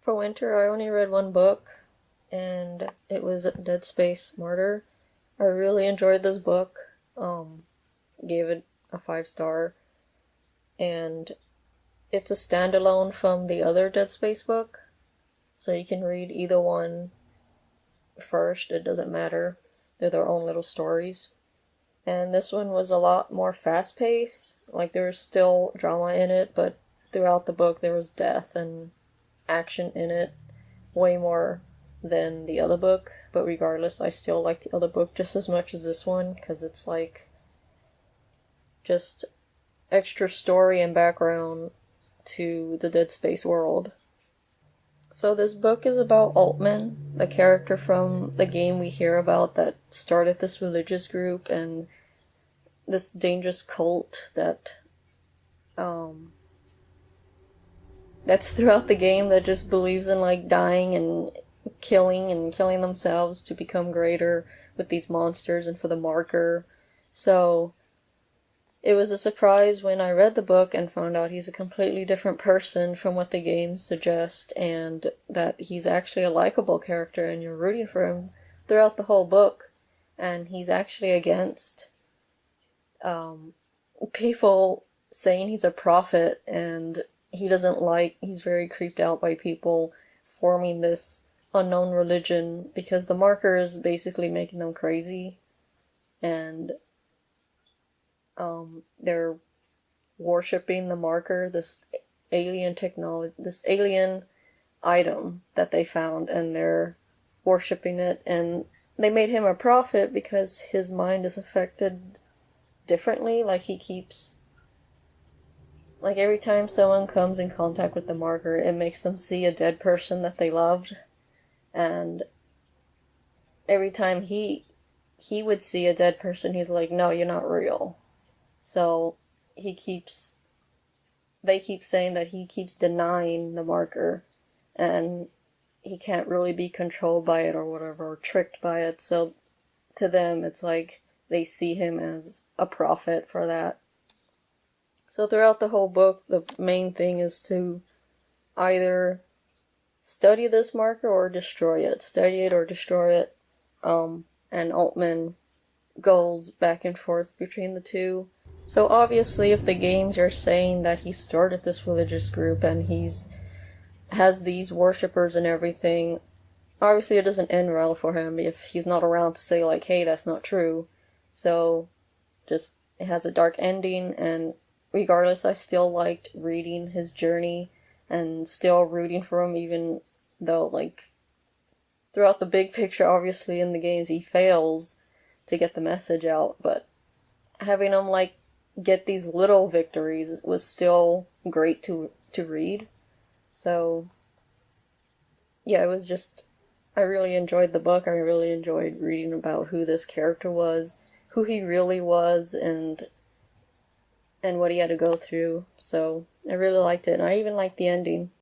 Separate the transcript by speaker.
Speaker 1: For winter, I only read one book, and it was Dead Space Martyr. I really enjoyed this book. Gave it a 5 star, and it's a standalone from the other Dead Space book, so you can read either one first. It doesn't matter. They're their own little stories. And this one was a lot more fast-paced. Like, there was still drama in it, but throughout the book there was death and action in it, way more than the other book. But regardless, I still like the other book just as much as this one, because it's like just extra story and background to the Dead Space world. So this book is about Altman, the character from the game we hear about that started this religious group and this dangerous cult that's throughout the game, that just believes in like dying and killing themselves to become greater with these monsters and for the marker. So it was a surprise when I read the book and found out he's a completely different person from what the games suggest, and that he's actually a likable character and you're rooting for him throughout the whole book. And he's actually against people saying he's a prophet, and he's very creeped out by people forming this unknown religion because the marker is basically making them crazy, and they're worshipping the marker, this alien technology, this alien item that they found, and they're worshipping it. And they made him a prophet because his mind is affected differently. Like every time someone comes in contact with the marker, it makes them see a dead person that they loved. And every time he would see a dead person, he's like, no, you're not real. So they keep saying that he keeps denying the marker, and he can't really be controlled by it or whatever, or tricked by it. So to them, it's like they see him as a prophet for that. So throughout the whole book, the main thing is to either study this marker or destroy it. Study it or destroy it. And Altman goes back and forth between the two. So obviously, if the games are saying that he started this religious group and has these worshippers and everything, obviously it doesn't end well for him if he's not around to say like, hey, that's not true. So just, it has a dark ending, and regardless, I still liked reading his journey and still rooting for him, even though, like, throughout the big picture, obviously in the games he fails to get the message out, but having him like get these little victories was still great to read. So yeah, it was just, I really enjoyed the book. I really enjoyed reading about who this character was, who he really was, and what he had to go through. So I really liked it, and I even liked the ending.